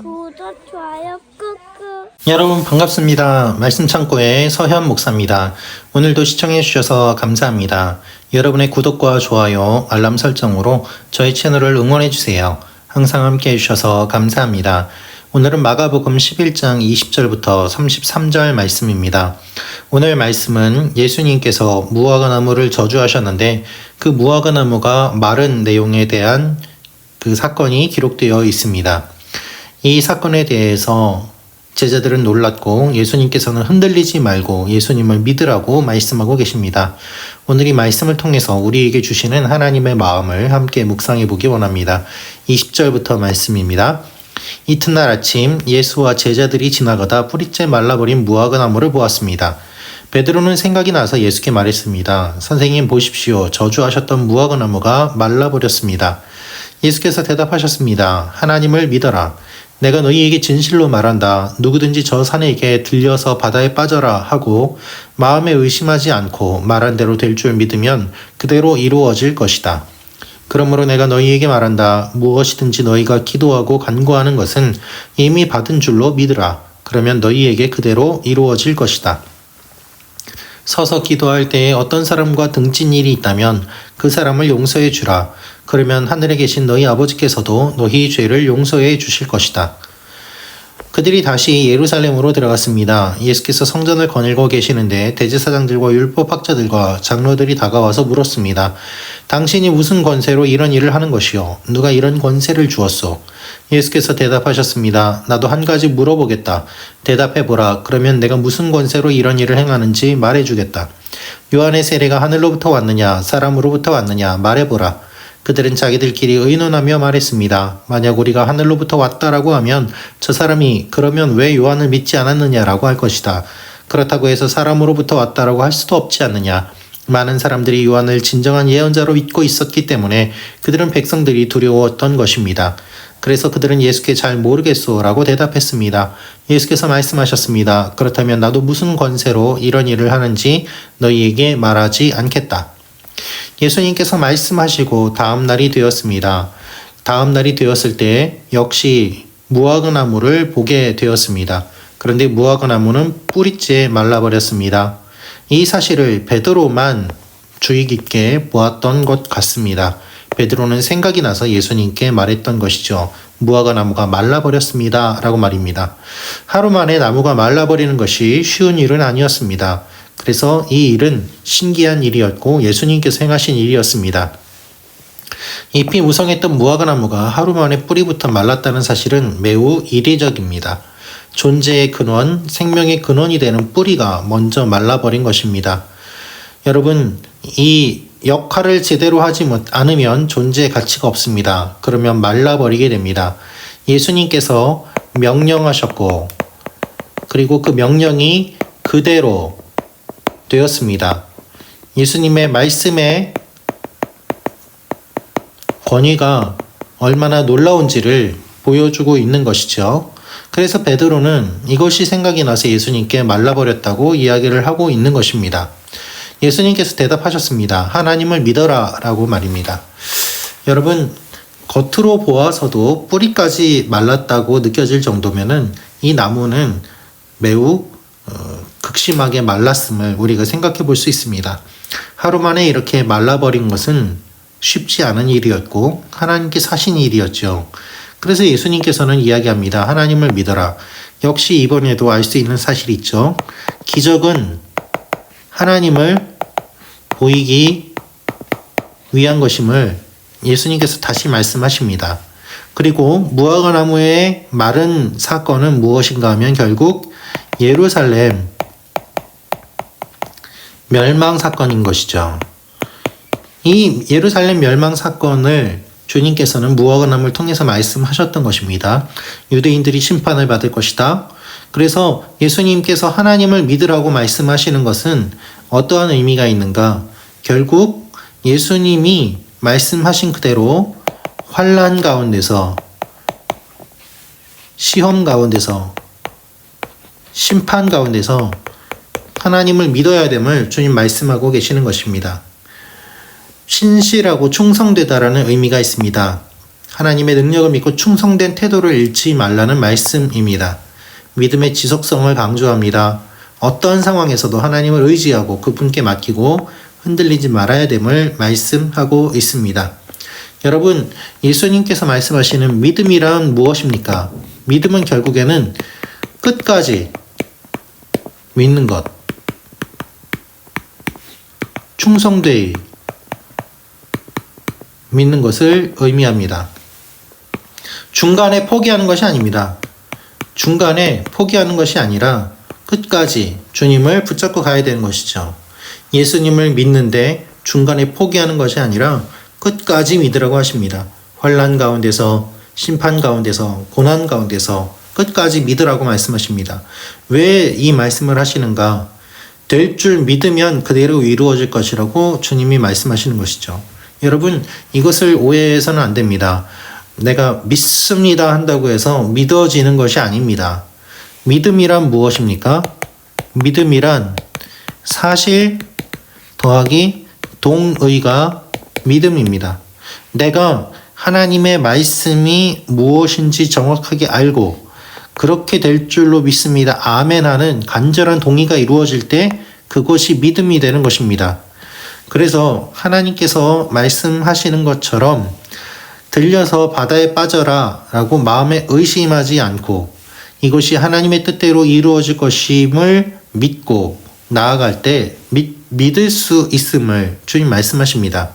구독, 좋아요 꾹꾹. 여러분 반갑습니다. 말씀 창고의 서현 목사입니다. 오늘도 시청해 주셔서 감사합니다. 여러분의 구독과 좋아요, 알람 설정으로 저희 채널을 응원해 주세요. 항상 함께 해주셔서 감사합니다. 오늘은 마가복음 11장 20절부터 33절 말씀입니다. 오늘 말씀은 예수님께서 무화과나무를 저주하셨는데 그 무화과나무가 마른 내용에 대한 그 사건이 기록되어 있습니다. 이 사건에 대해서 제자들은 놀랐고 예수님께서는 흔들리지 말고 예수님을 믿으라고 말씀하고 계십니다. 오늘 이 말씀을 통해서 우리에게 주시는 하나님의 마음을 함께 묵상해 보기 원합니다. 20절부터 말씀입니다. 이튿날 아침 예수와 제자들이 지나가다 뿌리째 말라버린 무화과나무를 보았습니다. 베드로는 생각이 나서 예수께 말했습니다. 선생님 보십시오. 저주하셨던 무화과나무가 말라버렸습니다. 예수께서 대답하셨습니다. 하나님을 믿어라. 내가 너희에게 진실로 말한다. 누구든지 저 산에게 들려서 바다에 빠져라 하고 마음에 의심하지 않고 말한 대로 될 줄 믿으면 그대로 이루어질 것이다. 그러므로 내가 너희에게 말한다. 무엇이든지 너희가 기도하고 간구하는 것은 이미 받은 줄로 믿으라. 그러면 너희에게 그대로 이루어질 것이다. 서서 기도할 때에 어떤 사람과 등진 일이 있다면 그 사람을 용서해 주라. 그러면 하늘에 계신 너희 아버지께서도 너희 죄를 용서해 주실 것이다. 그들이 다시 예루살렘으로 들어갔습니다. 예수께서 성전을 거닐고 계시는데 대제사장들과 율법학자들과 장로들이 다가와서 물었습니다. 당신이 무슨 권세로 이런 일을 하는 것이요? 누가 이런 권세를 주었소? 예수께서 대답하셨습니다. 나도 한 가지 물어보겠다. 대답해보라. 그러면 내가 무슨 권세로 이런 일을 행하는지 말해주겠다. 요한의 세례가 하늘로부터 왔느냐 사람으로부터 왔느냐 말해보라. 그들은 자기들끼리 의논하며 말했습니다. 만약 우리가 하늘로부터 왔다라고 하면 저 사람이 그러면 왜 요한을 믿지 않았느냐라고 할 것이다. 그렇다고 해서 사람으로부터 왔다라고 할 수도 없지 않느냐. 많은 사람들이 요한을 진정한 예언자로 믿고 있었기 때문에 그들은 백성들이 두려웠던 것입니다. 그래서 그들은 예수께 잘 모르겠소라고 대답했습니다. 예수께서 말씀하셨습니다. 그렇다면 나도 무슨 권세로 이런 일을 하는지 너희에게 말하지 않겠다. 예수님께서 말씀하시고 다음 날이 되었습니다. 다음 날이 되었을 때 역시 무화과나무를 보게 되었습니다. 그런데 무화과나무는 뿌리째 말라버렸습니다. 이 사실을 베드로만 주의 깊게 보았던 것 같습니다. 베드로는 생각이 나서 예수님께 말했던 것이죠. 무화과나무가 말라버렸습니다. 라고 말입니다. 하루 만에 나무가 말라버리는 것이 쉬운 일은 아니었습니다. 그래서 이 일은 신기한 일이었고 예수님께서 행하신 일이었습니다. 잎이 무성했던 무화과나무가 하루 만에 뿌리부터 말랐다는 사실은 매우 이례적입니다. 존재의 근원, 생명의 근원이 되는 뿌리가 먼저 말라버린 것입니다. 여러분, 이 역할을 제대로 하지 않으면 존재의 가치가 없습니다. 그러면 말라버리게 됩니다. 예수님께서 명령하셨고 그리고 그 명령이 그대로 되었습니다. 예수님의 말씀의 권위가 얼마나 놀라운지를 보여주고 있는 것이죠. 그래서 베드로는 이것이 생각이 나서 예수님께 말라버렸다고 이야기를 하고 있는 것입니다. 예수님께서 대답하셨습니다. 하나님을 믿어라 라고 말입니다. 여러분, 겉으로 보아서도 뿌리까지 말랐다고 느껴질 정도면은 이 나무는 매우 극심하게 말랐음을 우리가 생각해 볼 수 있습니다. 하루 만에 이렇게 말라버린 것은 쉽지 않은 일이었고 하나님께서 하신 일이었죠. 그래서 예수님께서는 이야기합니다. 하나님을 믿어라. 역시 이번에도 알 수 있는 사실이 있죠. 기적은 하나님을 보이기 위한 것임을 예수님께서 다시 말씀하십니다. 그리고 무화과나무의 마른 사건은 무엇인가 하면 결국 예루살렘 멸망 사건인 것이죠. 이 예루살렘 멸망 사건을 주님께서는 무화과나무를 통해서 말씀하셨던 것입니다. 유대인들이 심판을 받을 것이다. 그래서 예수님께서 하나님을 믿으라고 말씀하시는 것은 어떠한 의미가 있는가? 결국 예수님이 말씀하신 그대로 환난 가운데서 시험 가운데서 심판 가운데서 하나님을 믿어야 됨을 주님 말씀하고 계시는 것입니다. 신실하고 충성되다라는 의미가 있습니다. 하나님의 능력을 믿고 충성된 태도를 잃지 말라는 말씀입니다. 믿음의 지속성을 강조합니다. 어떤 상황에서도 하나님을 의지하고 그분께 맡기고 흔들리지 말아야 됨을 말씀하고 있습니다. 여러분, 예수님께서 말씀하시는 믿음이란 무엇입니까? 믿음은 결국에는 끝까지 믿는 것, 충성되이 믿는 것을 의미합니다. 중간에 포기하는 것이 아닙니다. 중간에 포기하는 것이 아니라 끝까지 주님을 붙잡고 가야 되는 것이죠. 예수님을 믿는데 중간에 포기하는 것이 아니라 끝까지 믿으라고 하십니다. 환난 가운데서, 심판 가운데서, 고난 가운데서 끝까지 믿으라고 말씀하십니다. 왜 이 말씀을 하시는가? 될 줄 믿으면 그대로 이루어질 것이라고 주님이 말씀하시는 것이죠. 여러분, 이것을 오해해서는 안 됩니다. 내가 믿습니다 한다고 해서 믿어지는 것이 아닙니다. 믿음이란 무엇입니까? 믿음이란 사실 더하기 동의가 믿음입니다. 내가 하나님의 말씀이 무엇인지 정확하게 알고 그렇게 될 줄로 믿습니다. 아멘 하는 간절한 동의가 이루어질 때 그것이 믿음이 되는 것입니다. 그래서 하나님께서 말씀하시는 것처럼 들려서 바다에 빠져라 라고 마음에 의심하지 않고 이것이 하나님의 뜻대로 이루어질 것임을 믿고 나아갈 때 믿을 수 있음을 주님 말씀하십니다.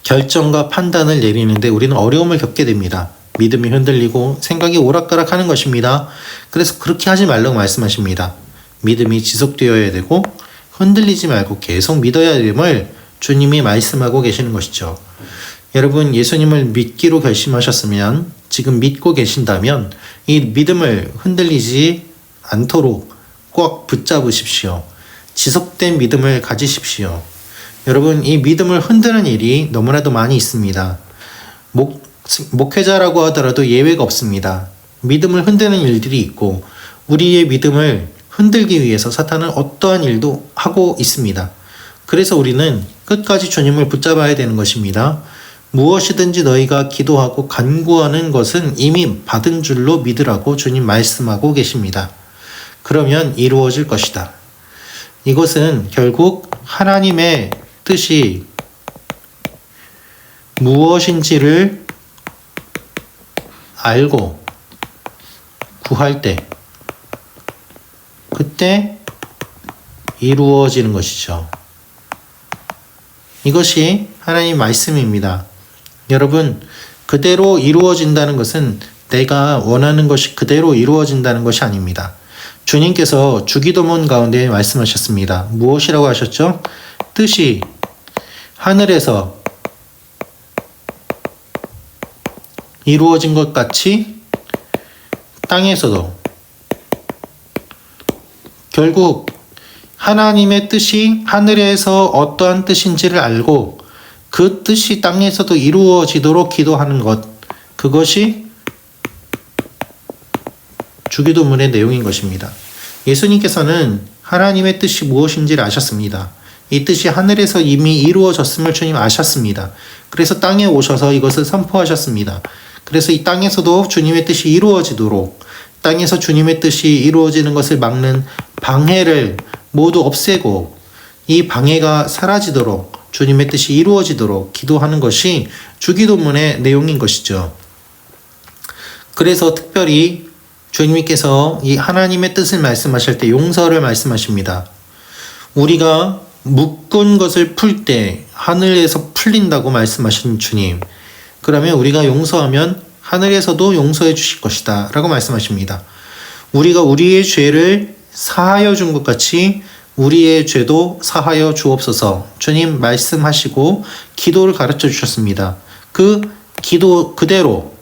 결정과 판단을 내리는데 우리는 어려움을 겪게 됩니다. 믿음이 흔들리고 생각이 오락가락하는 것입니다. 그래서 그렇게 하지 말라고 말씀하십니다. 믿음이 지속되어야 되고 흔들리지 말고 계속 믿어야 됨을 주님이 말씀하고 계시는 것이죠. 여러분, 예수님을 믿기로 결심하셨으면 지금 믿고 계신다면 이 믿음을 흔들리지 않도록 꼭 붙잡으십시오. 지속된 믿음을 가지십시오. 여러분, 이 믿음을 흔드는 일이 너무나도 많이 있습니다. 목회자라고 하더라도 예외가 없습니다. 믿음을 흔드는 일들이 있고 우리의 믿음을 흔들기 위해서 사탄은 어떠한 일도 하고 있습니다. 그래서 우리는 끝까지 주님을 붙잡아야 되는 것입니다. 무엇이든지 너희가 기도하고 간구하는 것은 이미 받은 줄로 믿으라고 주님 말씀하고 계십니다. 그러면 이루어질 것이다. 이것은 결국 하나님의 뜻이 무엇인지를 알고 구할 때 그때 이루어지는 것이죠. 이것이 하나님 말씀입니다. 여러분, 그대로 이루어진다는 것은 내가 원하는 것이 그대로 이루어진다는 것이 아닙니다. 주님께서 주기도문 가운데 말씀하셨습니다. 무엇이라고 하셨죠? 뜻이 하늘에서 이루어진 것 같이 땅에서도 결국 하나님의 뜻이 하늘에서 어떠한 뜻인지를 알고 그 뜻이 땅에서도 이루어지도록 기도하는 것, 그것이 주기도문의 내용인 것입니다. 예수님께서는 하나님의 뜻이 무엇인지를 아셨습니다. 이 뜻이 하늘에서 이미 이루어졌음을 주님 아셨습니다. 그래서 땅에 오셔서 이것을 선포하셨습니다. 그래서 이 땅에서도 주님의 뜻이 이루어지도록 땅에서 주님의 뜻이 이루어지는 것을 막는 방해를 모두 없애고 이 방해가 사라지도록 주님의 뜻이 이루어지도록 기도하는 것이 주기도문의 내용인 것이죠. 그래서 특별히 주님께서 이 하나님의 뜻을 말씀하실 때 용서를 말씀하십니다. 우리가 묶은 것을 풀 때 하늘에서 풀린다고 말씀하신 주님. 그러면 우리가 용서하면 하늘에서도 용서해 주실 것이다 라고 말씀하십니다. 우리가 우리의 죄를 사하여 준 것 같이 우리의 죄도 사하여 주옵소서 주님 말씀하시고 기도를 가르쳐 주셨습니다. 그 기도 그대로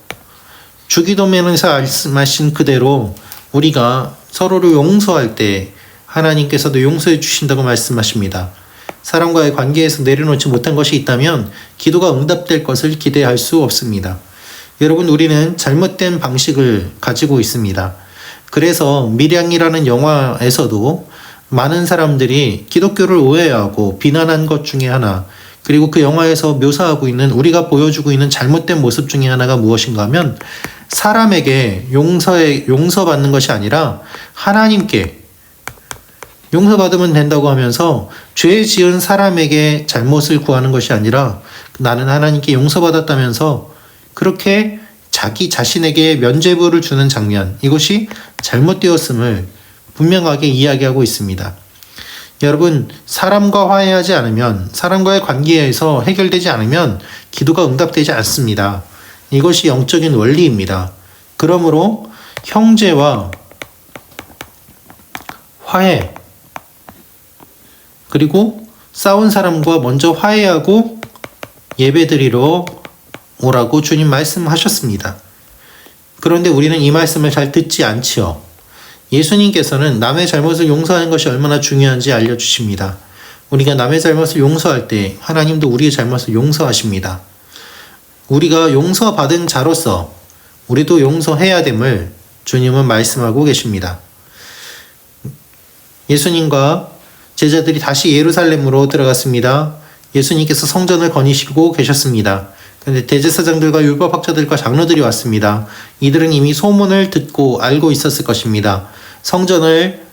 주기도문에서 말씀하신 그대로 우리가 서로를 용서할 때 하나님께서도 용서해 주신다고 말씀하십니다. 사람과의 관계에서 내려놓지 못한 것이 있다면 기도가 응답될 것을 기대할 수 없습니다. 여러분, 우리는 잘못된 방식을 가지고 있습니다. 그래서 밀양이라는 영화에서도 많은 사람들이 기독교를 오해하고 비난한 것 중에 하나, 그리고 그 영화에서 묘사하고 있는, 우리가 보여주고 있는 잘못된 모습 중에 하나가 무엇인가 하면 사람에게 용서받는 것이 아니라 하나님께 용서받으면 된다고 하면서 죄 지은 사람에게 잘못을 구하는 것이 아니라 나는 하나님께 용서받았다면서 그렇게 자기 자신에게 면죄부를 주는 장면, 이것이 잘못되었음을 분명하게 이야기하고 있습니다. 여러분, 사람과 화해하지 않으면, 사람과의 관계에서 해결되지 않으면 기도가 응답되지 않습니다. 이것이 영적인 원리입니다. 그러므로 형제와 화해, 그리고 싸운 사람과 먼저 화해하고 예배드리러 오라고 주님 말씀하셨습니다. 그런데 우리는 이 말씀을 잘 듣지 않지요. 예수님께서는 남의 잘못을 용서하는 것이 얼마나 중요한지 알려주십니다. 우리가 남의 잘못을 용서할 때 하나님도 우리의 잘못을 용서하십니다. 우리가 용서받은 자로서 우리도 용서해야 됨을 주님은 말씀하고 계십니다. 예수님과 제자들이 다시 예루살렘으로 들어갔습니다. 예수님께서 성전을 거니시고 계셨습니다. 그런데 대제사장들과 율법학자들과 장로들이 왔습니다. 이들은 이미 소문을 듣고 알고 있었을 것입니다. 성전을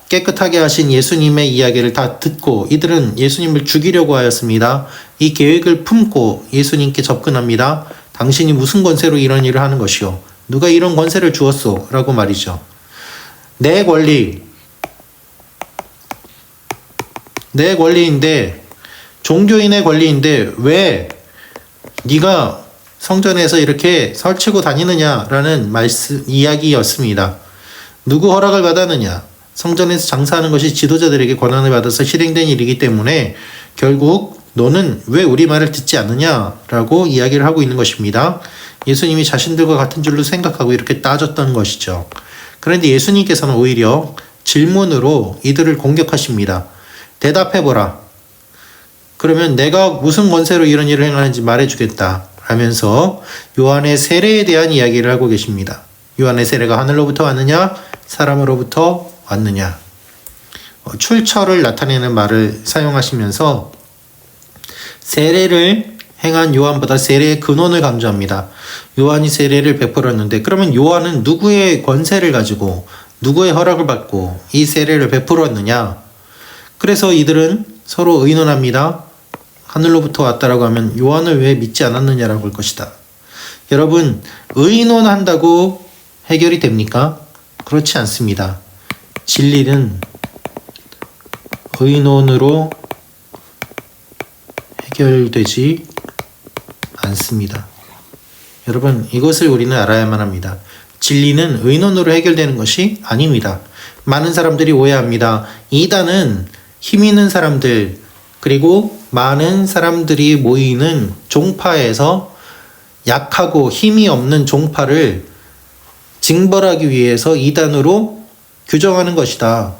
깨끗하게 하신 예수님의 이야기를 다 듣고 이들은 예수님을 죽이려고 하였습니다. 이 계획을 품고 예수님께 접근합니다. 당신이 무슨 권세로 이런 일을 하는 것이오? 누가 이런 권세를 주었소? 라고 말이죠. 내 권리인데, 종교인의 권리인데 왜 네가 성전에서 이렇게 설치고 다니느냐라는 이야기였습니다. 누구 허락을 받았느냐? 성전에서 장사하는 것이 지도자들에게 권한을 받아서 실행된 일이기 때문에 결국 너는 왜 우리 말을 듣지 않느냐라고 이야기를 하고 있는 것입니다. 예수님이 자신들과 같은 줄로 생각하고 이렇게 따졌던 것이죠. 그런데 예수님께서는 오히려 질문으로 이들을 공격하십니다. 대답해보라. 그러면 내가 무슨 권세로 이런 일을 행하는지 말해주겠다 하면서 요한의 세례에 대한 이야기를 하고 계십니다. 요한의 세례가 하늘로부터 왔느냐 사람으로부터 왔느냐. 출처를 나타내는 말을 사용하시면서 세례를 행한 요한보다 세례의 근원을 강조합니다. 요한이 세례를 베풀었는데 그러면 요한은 누구의 권세를 가지고 누구의 허락을 받고 이 세례를 베풀었느냐. 그래서 이들은 서로 의논합니다. 하늘로부터 왔다라고 하면 요한을 왜 믿지 않았느냐라고 할 것이다. 여러분, 의논한다고 해결이 됩니까? 그렇지 않습니다. 진리는 의논으로 해결되지 않습니다. 여러분, 이것을 우리는 알아야만 합니다. 진리는 의논으로 해결되는 것이 아닙니다. 많은 사람들이 오해합니다. 이단은 힘 있는 사람들, 그리고 많은 사람들이 모이는 종파에서 약하고 힘이 없는 종파를 징벌하기 위해서 이단으로 규정하는 것이다.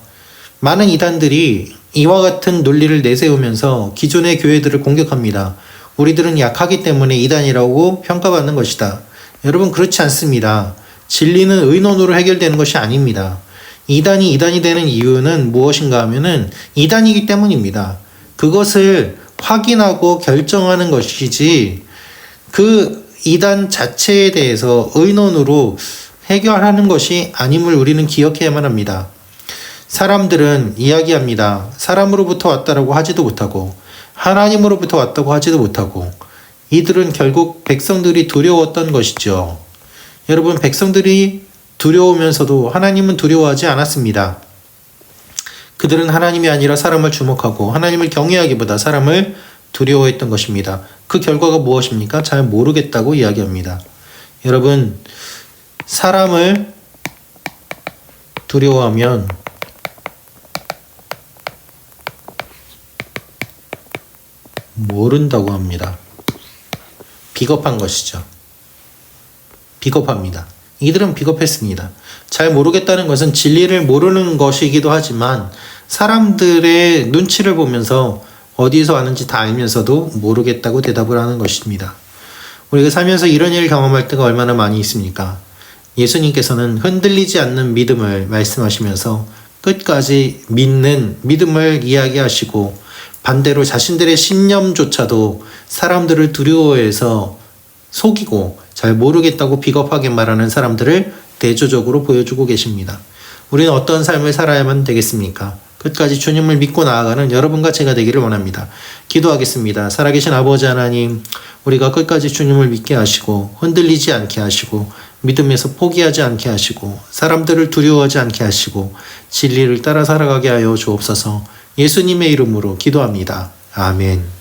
많은 이단들이 이와 같은 논리를 내세우면서 기존의 교회들을 공격합니다. 우리들은 약하기 때문에 이단이라고 평가받는 것이다. 여러분, 그렇지 않습니다. 진리는 의논으로 해결되는 것이 아닙니다. 이단이 되는 이유는 무엇인가 하면은 이단이기 때문입니다. 그것을 확인하고 결정하는 것이지 그 이단 자체에 대해서 의논으로 해결하는 것이 아님을 우리는 기억해야만 합니다. 사람들은 이야기합니다. 사람으로부터 왔다라고 하지도 못하고 하나님으로부터 왔다고 하지도 못하고 이들은 결국 백성들이 두려웠던 것이죠. 여러분, 백성들이 두려우면서도 하나님은 두려워하지 않았습니다. 그들은 하나님이 아니라 사람을 주목하고 하나님을 경외하기보다 사람을 두려워했던 것입니다. 그 결과가 무엇입니까? 잘 모르겠다고 이야기합니다. 여러분, 사람을 두려워하면 모른다고 합니다. 비겁한 것이죠. 비겁합니다. 이들은 비겁했습니다. 잘 모르겠다는 것은 진리를 모르는 것이기도 하지만 사람들의 눈치를 보면서 어디서 왔는지 다 알면서도 모르겠다고 대답을 하는 것입니다. 우리가 살면서 이런 일을 경험할 때가 얼마나 많이 있습니까? 예수님께서는 흔들리지 않는 믿음을 말씀하시면서 끝까지 믿는 믿음을 이야기하시고 반대로 자신들의 신념조차도 사람들을 두려워해서 속이고 잘 모르겠다고 비겁하게 말하는 사람들을 대조적으로 보여주고 계십니다. 우리는 어떤 삶을 살아야만 되겠습니까? 끝까지 주님을 믿고 나아가는 여러분과 제가 되기를 원합니다. 기도하겠습니다. 살아계신 아버지 하나님, 우리가 끝까지 주님을 믿게 하시고 흔들리지 않게 하시고 믿음에서 포기하지 않게 하시고 사람들을 두려워하지 않게 하시고 진리를 따라 살아가게 하여 주옵소서. 예수님의 이름으로 기도합니다. 아멘.